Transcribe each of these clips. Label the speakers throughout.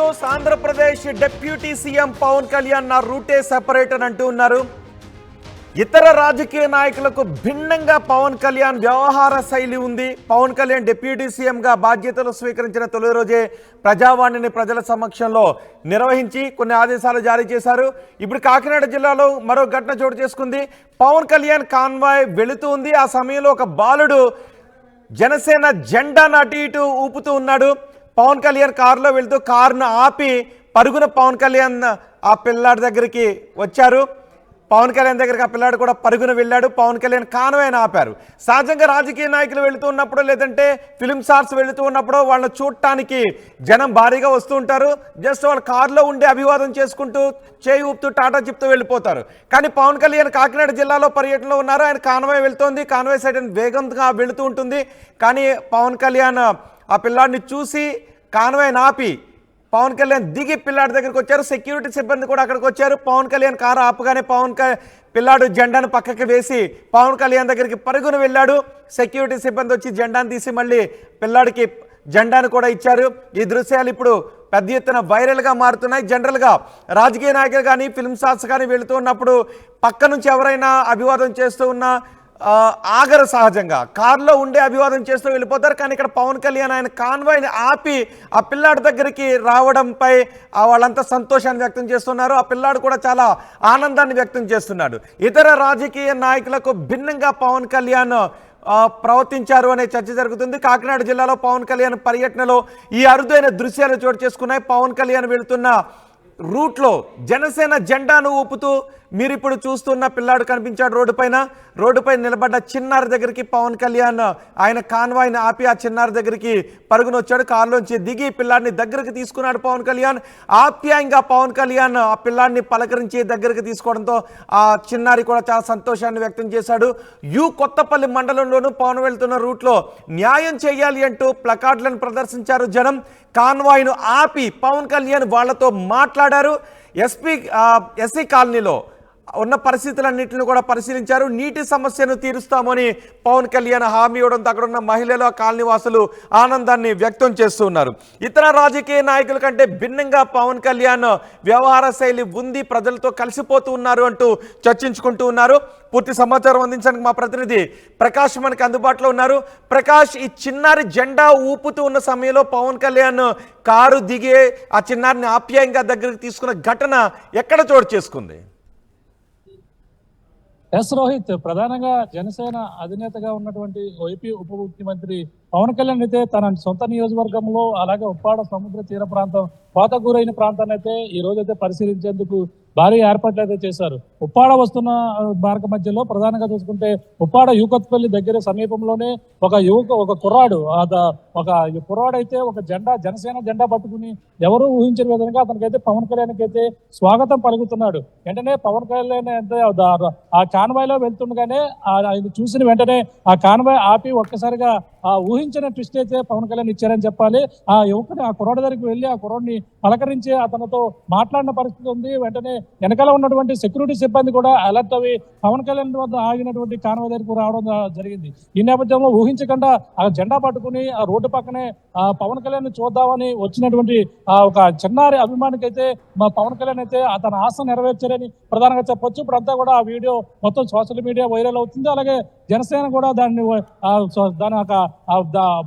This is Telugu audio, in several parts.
Speaker 1: House Andhra Pradesh deputy CM Pawan Kalyan నా రూటే సెపరేట్ అని అంటూ ఉన్నారు. ఇతర రాజకీయ నాయకులకు భిన్నంగా పవన్ కళ్యాణ్ వ్యవహార శైలి ఉంది. పవన్ కళ్యాణ్ డిప్యూటీ సీఎంగా బాధ్యతలు స్వీకరించిన తొలి రోజే ప్రజావాణిని ప్రజల సమక్షంలో నిర్వహించి కొన్ని ఆదేశాలు జారీ చేశారు. ఇప్పుడు కాకినాడ జిల్లాలో మరో ఘటన చోటు చేసుకుంది. పవన్ కళ్యాణ్ కాన్వాయ్ వెళుతూ ఉంది. ఆ సమయంలో ఒక బాలుడు జనసేన జెండాను అటు ఇటు ఊపుతూ ఉన్నాడు. పవన్ కళ్యాణ్ కారులో వెళ్తూ కారును ఆపి పరుగున పవన్ కళ్యాణ్ ఆ పిల్లాడి దగ్గరికి వచ్చారు. పవన్ కళ్యాణ్ దగ్గరికి ఆ పిల్లాడు కూడా పరుగున వెళ్ళాడు. పవన్ కళ్యాణ్ కాన్వాయ్ని ఆపారు. సహజంగా రాజకీయ నాయకులు వెళుతూ ఉన్నప్పుడు లేదంటే ఫిలిం స్టార్స్ వెళుతూ ఉన్నప్పుడు వాళ్ళని చూడటానికి జనం భారీగా వస్తూ ఉంటారు. జస్ట్ వాళ్ళ కారులో ఉండి అభివాదం చేసుకుంటూ చేయి ఊపుతూ టాటా చెప్తూ వెళ్ళిపోతారు. కానీ పవన్ కళ్యాణ్ కాకినాడ జిల్లాలో పర్యటనలో ఉన్నారు. ఆయన కాన్వాయ్ వెళ్తోంది. కాన్వాయ్ సైడ్ వేగంగా వెళుతూ ఉంటుంది. కానీ పవన్ కళ్యాణ్ ఆ పిల్లాడిని చూసి కాన్వాయ్ని ఆపి పవన్ కళ్యాణ్ దిగి పిల్లాడి దగ్గరికి వచ్చారు. సెక్యూరిటీ సిబ్బంది కూడా అక్కడికి వచ్చారు. పవన్ కళ్యాణ్ కారు ఆపగానే పిల్లాడు జెండాను పక్కకి వేసి పవన్ కళ్యాణ్ దగ్గరికి పరుగున వెళ్ళాడు. సెక్యూరిటీ సిబ్బంది వచ్చి జెండాను తీసి మళ్ళీ పిల్లాడికి జెండాను కూడా ఇచ్చారు. ఈ దృశ్యాలు ఇప్పుడు పెద్ద ఎత్తున వైరల్గా మారుతున్నాయి. జనరల్గా రాజకీయ నాయకులు కానీ ఫిల్మ్ స్టార్స్ కానీ వెళుతూ ఉన్నప్పుడు పక్క నుంచి ఎవరైనా అభివాదం చేస్తూ ఉన్నా ఆగరు. సహజంగా కారులో ఉండే అభివాదం చేస్తూ వెళ్ళిపోతారు. కానీ ఇక్కడ పవన్ కళ్యాణ్ ఆయన కాన్వాయ్ని ఆపి ఆ పిల్లాడి దగ్గరికి రావడంపై వాళ్ళంతా సంతోషాన్ని వ్యక్తం చేస్తున్నారు. ఆ పిల్లాడు కూడా చాలా ఆనందాన్ని వ్యక్తం చేస్తున్నాడు. ఇతర రాజకీయ నాయకులకు భిన్నంగా పవన్ కళ్యాణ్ ప్రవర్తించారు అనే చర్చ జరుగుతుంది. కాకినాడ జిల్లాలో పవన్ కళ్యాణ్ పర్యటనలో ఈ అరుదైన దృశ్యాలు చోటు చేసుకున్నాయి. పవన్ కళ్యాణ్ వెళుతున్న రూట్లో జనసేన జెండాను ఊపుతూ మీరు ఇప్పుడు చూస్తున్న పిల్లాడు కనిపించాడు రోడ్డుపై నిలబడ్డ చిన్నారి దగ్గరికి పవన్ కళ్యాణ్ ఆయన కాన్వాయ్ని ఆపి ఆ చిన్నారి దగ్గరికి పరుగునొచ్చాడు. కారులోంచి దిగి పిల్లాడిని దగ్గరికి తీసుకున్నాడు పవన్ కళ్యాణ్. ఆప్యాయంగా పవన్ కళ్యాణ్ ఆ పిల్లాడిని పలకరించి దగ్గరికి తీసుకోవడంతో ఆ చిన్నారి కూడా చాలా సంతోషాన్ని వ్యక్తం చేశాడు. కొత్తపల్లి మండలంలోనూ పవన్ వెళ్తున్న రూట్లో న్యాయం చేయాలి అంటూ ప్లకార్డులను ప్రదర్శించారు జనం. కాన్వాయ్ను ఆపి పవన్ కళ్యాణ్ వాళ్లతో మాట్లాడారు. ఎస్సీ కాలనీలో ఉన్న పరిస్థితులన్నింటిని కూడా పరిశీలించారు. నీటి సమస్యను తీరుస్తామని పవన్ కళ్యాణ్ హామీ ఇవ్వడంతో అక్కడ ఉన్న మహిళలు కాలనీ వాసులు ఆనందాన్ని వ్యక్తం చేస్తున్నారు. ఇతర రాజకీయ నాయకుల కంటే భిన్నంగా పవన్ కళ్యాణ్ వ్యవహార శైలి ఉంది, ప్రజలతో కలిసిపోతూ ఉన్నారు అంటూ చర్చించుకుంటూ ఉన్నారు. పూర్తి సమాచారం అందించడానికి మా ప్రతినిధి ప్రకాష్ మనకి అందుబాటులో ఉన్నారు. ప్రకాష్, ఈ చిన్నారి జెండా ఊపుతూ ఉన్న సమయంలో పవన్ కళ్యాణ్ కారు దిగి ఆ చిన్నారిని ఆప్యాయంగా దగ్గరికి తీసుకున్న ఘటన ఎక్కడ చోటు చేసుకుంది?
Speaker 2: రోహిత్, ప్రధానంగా జనసేన అధినేతగా ఉన్నటువంటి ఏపీ ఉప ముఖ్యమంత్రి పవన్ కళ్యాణ్ అయితే తన సొంత నియోజకవర్గంలో అలాగే ఉప్పాడ సముద్ర తీర ప్రాంతం కోతగూరైన ప్రాంతాన్ని అయితే ఈ రోజైతే పరిశీలించేందుకు భారీ ఏర్పాట్లు అయితే చేశారు. ఉప్పాడ వస్తున్న మార్గ మధ్యలో ప్రధానంగా చూసుకుంటే ఉప్పాడ యూకత్పల్లి దగ్గర సమీపంలోనే ఒక కుర్రాడు అయితే ఒక జనసేన జెండా పట్టుకుని ఎవరూ ఊహించిన విధంగా అతనికైతే పవన్ కళ్యాణ్కి అయితే స్వాగతం పలుకుతున్నాడు. వెంటనే పవన్ కళ్యాణ్ అయితే ఆ కాన్వాయ్లో వెళ్తుండగానే ఆయన చూసిన వెంటనే ఆ కాన్వాయ్ ఆపి ఒక్కసారిగా ఆ ఊహించిన ట్విస్ట్ అయితే పవన్ కళ్యాణ్ ఇచ్చారని చెప్పాలి. ఆ యువకుని ఆ కుర్రాడి దగ్గరికి వెళ్ళి ఆ కుర్రాడిని పలకరించి అతనితో మాట్లాడిన పరిస్థితి ఉంది. వెంటనే వెనకాల ఉన్నటువంటి సెక్యూరిటీ సిబ్బంది కూడా అలర్ట్ అవి పవన్ కళ్యాణ్ వద్ద ఆగినటువంటి కాన్వాయ్ దగ్గరకు రావడం జరిగింది. ఈ నేపథ్యంలో ఊహించకుండా ఆ జెండా పట్టుకుని ఆ రోడ్డు పక్కనే ఆ పవన్ కళ్యాణ్ చూద్దామని వచ్చినటువంటి ఒక చిన్నారి అభిమానికి అయితే మా పవన్ కళ్యాణ్ అయితే తన ఆశ నెరవేర్చారని ప్రధానంగా చెప్పొచ్చు. ఇప్పుడంతా కూడా ఆ వీడియో మొత్తం సోషల్ మీడియా వైరల్ అవుతుంది. అలాగే జనసేన కూడా దాని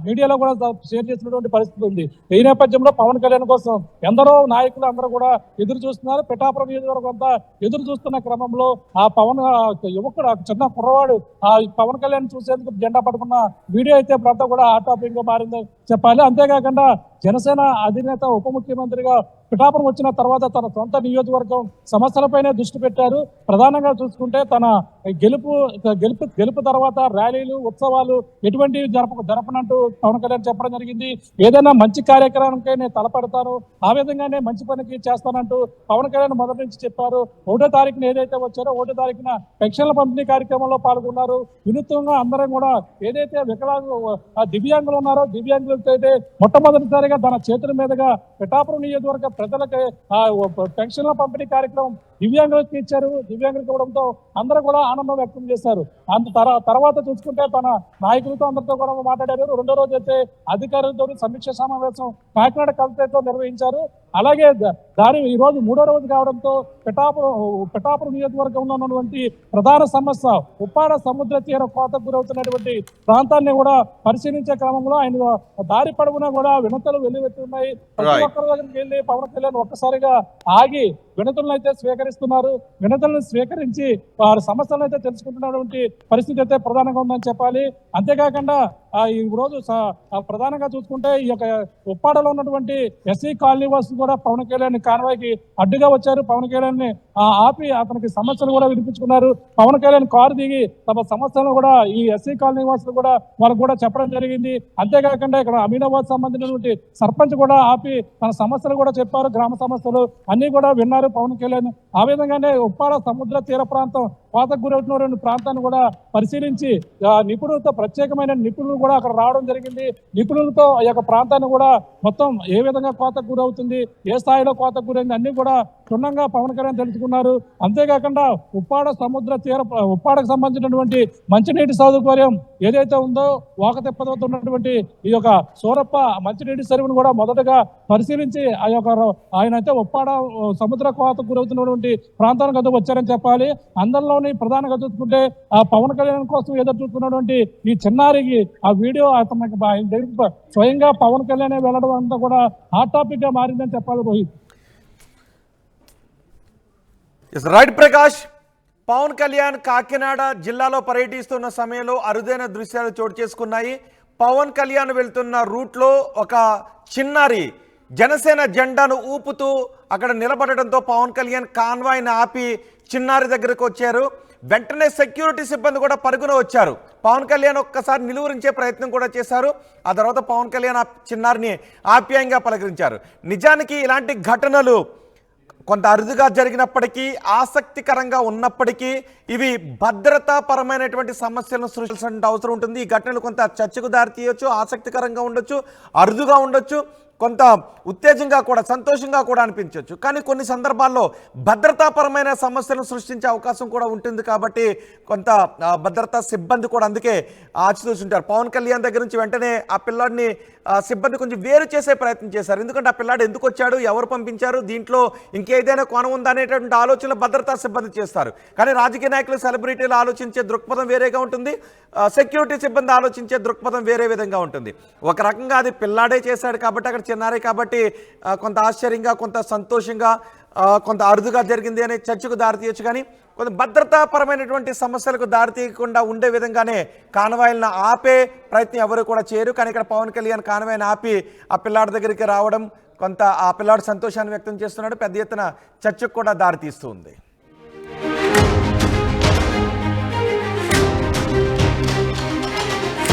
Speaker 2: మీడియాలో కూడా షేర్ చేసినటువంటి పరిస్థితి ఉంది. ఈ నేపథ్యంలో పవన్ కళ్యాణ్ కోసం ఎందరో నాయకులు అందరూ కూడా ఎదురు చూస్తున్నారు. పిఠాపురం నియోజకవర్గం అంతా ఎదురు చూస్తున్న క్రమంలో ఆ యువకుడు చిన్న కుర్రవాడు ఆ పవన్ కళ్యాణ్ చూసేందుకు జెండా పట్టుకున్న వీడియో అయితే ఇప్పుడంతా కూడా హాట్ టాపిక్ గా మారిందని చెప్పాలి. అంతేకాకుండా జనసేన అధినేత ఉప ముఖ్యమంత్రిగా పిఠాపురం వచ్చిన తర్వాత తన సొంత నియోజకవర్గం సమస్యలపైనే దృష్టి పెట్టారు. ప్రధానంగా చూసుకుంటే తన గెలుపు తర్వాత ర్యాలీలు, ఉత్సవాలు ఎటువంటివి జరపనంటూ పవన్ కళ్యాణ్ చెప్పడం జరిగింది. ఏదైనా మంచి కార్యక్రమానికి నేను తలపడతాను, ఆ విధంగానే మంచి పనికి చేస్తానంటూ పవన్ కళ్యాణ్ మొదటి నుంచి చెప్పారు. 1వ తారీఖున ఏదైతే వచ్చారో 1వ తారీఖున పెన్షన్ల పంపిణీ కార్యక్రమంలో పాల్గొన్నారు. వినూత్నంగా అందరం కూడా ఏదైతే దివ్యాంగులు ఉన్నారో దివ్యాంగులతో అయితే మొట్టమొదటిసారిగా తన చేతుల మీదుగా పిఠాపురం నియోజకవర్గ ప్రజలకి పెన్షన్ల పంపిణీ కార్యక్రమం దివ్యాంగులకు ఇచ్చారు. దివ్యాంగులకు ఇవ్వడంతో అందరూ కూడా ఆనందం వ్యక్తం చేశారు. తర్వాత చూసుకుంటే తన నాయకులతో అందరితో కూడా మాట్లాడారు. రెండో రోజు అయితే అధికారులతో సమీక్ష సమావేశం కాకినాడ కలెక్టరేట్ లో నిర్వహించారు. అలాగే ఈ రోజు మూడో రోజు కావడంతో పిఠాపురం నియోజకవర్గంలో ఉన్నటువంటి ప్రధాన సమస్య ఉప్పాడ సముద్ర తీర కోతకు గురవుతున్నటువంటి ప్రాంతాన్ని కూడా పరిశీలించే క్రమంలో ఆయన దారి పడుగునా కూడా వినతులు వెల్లువెత్తున్నాయి. ప్రతి ఒక్కరి దగ్గరికి వెళ్ళి పవన్ కళ్యాణ్ ఒక్కసారిగా ఆగి వినతులను అయితే స్వీకరిస్తున్నారు. వినతులను స్వీకరించి వారి సమస్యలను అయితే తెలుసుకుంటున్నటువంటి పరిస్థితి అయితే ప్రధానంగా ఉందని చెప్పాలి. అంతేకాకుండా ఈ రోజు ప్రధానంగా చూసుకుంటే ఈ యొక్క ఉప్పాడలో ఉన్నటువంటి ఎస్సీ కాలనీ వాసులు కూడా పవన్ కళ్యాణ్ కాన్వాయ్కి అడ్డుగా వచ్చారు. పవన్ కళ్యాణ్ ని ఆపి అతనికి సమస్యలు కూడా వినిపించుకున్నారు. పవన్ కళ్యాణ్ కారు దిగి తమ సమస్యలను కూడా ఈ ఎస్సీ కాలనీ వాసులు కూడా వాళ్ళకు కూడా చెప్పడం జరిగింది. అంతేకాకుండా ఇక్కడ అమీనాబాద్ సంబంధించినటువంటి సర్పంచ్ కూడా ఆపి తన సమస్యలు కూడా చెప్పారు. గ్రామ సమస్యలు అన్ని కూడా విన్నారు పవన్ కళ్యాణ్. ఆ విధంగానే ఉప్పాడ సముద్ర తీర ప్రాంతం కోతకు గురవుతున్న ప్రాంతాన్ని కూడా పరిశీలించి నిపుణులతో ప్రత్యేకమైన నిపుణులు కూడా అక్కడ రావడం జరిగింది. నిపుణులతో ఈ యొక్క ప్రాంతాన్ని కూడా మొత్తం ఏ విధంగా కోతకు గురవుతుంది, ఏ స్థాయిలో కోతకు గురైంది అన్ని కూడా క్షుణ్ణంగా పవన్ కళ్యాణ్ తెలుసుకున్నారు. అంతేకాకుండా ఉప్పాడకు సంబంధించినటువంటి మంచినీటి సౌకర్యం ఏదైతే ఉందో వాకతిప్పతో ఉన్నటువంటి ఈ యొక్క సూరప్ప మంచినీటి చెరువును కూడా మొదటగా పరిశీలించి ఆయన అయితే ఉప్పాడ సముద్ర కోతకు గురవుతున్నటువంటి ప్రాంతానికి అయితే వచ్చారని చెప్పాలి. అందరిలోని ప్రధానంగా చూసుకుంటే ఆ పవన్ కళ్యాణ్ కోసం ఎదురు చూస్తున్నటువంటి ఈ చిన్నారికి ఆ వీడియో అతనికి దగ్గర స్వయంగా పవన్ కళ్యాణ్ వెళ్ళడం అంతా కూడా హాట్ టాపిక్ గా మారిందని చెప్పాలి. రోహిత్
Speaker 1: రైట్ ప్రకాష్, పవన్ కళ్యాణ్ కాకినాడ జిల్లాలో పర్యటిస్తున్న సమయంలో అరుదైన దృశ్యాలు చోటు చేసుకున్నాయి. పవన్ కళ్యాణ్ వెళ్తున్న రూట్లో ఒక చిన్నారి జనసేన జెండాను ఊపుతూ అక్కడ నిలబడడంతో పవన్ కళ్యాణ్ కాన్వాయ్ని ఆపి చిన్నారి దగ్గరకు వచ్చారు. వెంటనే సెక్యూరిటీ సిబ్బంది కూడా పరుగున వచ్చారు. పవన్ కళ్యాణ్ ఒక్కసారి నిలువరించే ప్రయత్నం కూడా చేశారు. ఆ తర్వాత పవన్ కళ్యాణ్ ఆ చిన్నారిని ఆప్యాయంగా పలకరించారు. నిజానికి ఇలాంటి ఘటనలు కొంత అరుదుగా జరిగినప్పటికీ, ఆసక్తికరంగా ఉన్నప్పటికీ ఇవి భద్రతాపరమైనటువంటి సమస్యలను సృష్టించాల్సిన అవసరం ఉంటుంది. ఈ ఘటనలు కొంత చర్చకు దారితీయొచ్చు, ఆసక్తికరంగా ఉండొచ్చు, అరుదుగా ఉండొచ్చు, కొంత ఉత్తేజంగా కూడా సంతోషంగా కూడా అనిపించవచ్చు. కానీ కొన్ని సందర్భాల్లో భద్రతాపరమైన సమస్యలను సృష్టించే అవకాశం కూడా ఉంటుంది. కాబట్టి కొంత భద్రతా సిబ్బంది కూడా అందుకే ఆచితూచుంటారు. పవన్ కళ్యాణ్ దగ్గర నుంచి వెంటనే ఆ పిల్లాడిని సిబ్బంది కొంచెం వేరు చేసే ప్రయత్నం చేశారు. ఎందుకంటే ఆ పిల్లాడు ఎందుకు వచ్చాడు, ఎవరు పంపించారు, దీంట్లో ఇంకేదైనా కోణం ఉందా అనేటువంటి ఆలోచనలు భద్రతా సిబ్బంది చేస్తారు. కానీ రాజకీయ నాయకులు, సెలబ్రిటీలు ఆలోచించే దృక్పథం వేరేగా ఉంటుంది. సెక్యూరిటీ సిబ్బంది ఆలోచించే దృక్పథం వేరే విధంగా ఉంటుంది. ఒక రకంగా అది పిల్లాడే చేశాడు కాబట్టి, అక్కడ చిన్నారే కాబట్టి కొంత ఆశ్చర్యంగా, కొంత సంతోషంగా, కొంత అరుదుగా జరిగింది అనే చర్చకు దారితీయచ్చు. కానీ కొంత భద్రతాపరమైనటువంటి సమస్యలకు దారితీయకుండా ఉండే విధంగానే కాన్వాయ్లను ఆపే ప్రయత్నం ఎవరు కూడా చేయరు. కానీ ఇక్కడ పవన్ కళ్యాణ్ కాన్వాయ్ని ఆపి ఆ పిల్లాడి దగ్గరికి రావడం, కొంత ఆ పిల్లాడు సంతోషాన్ని వ్యక్తం చేస్తున్నాడు, పెద్ద ఎత్తున చర్చకు కూడా దారితీస్తుంది.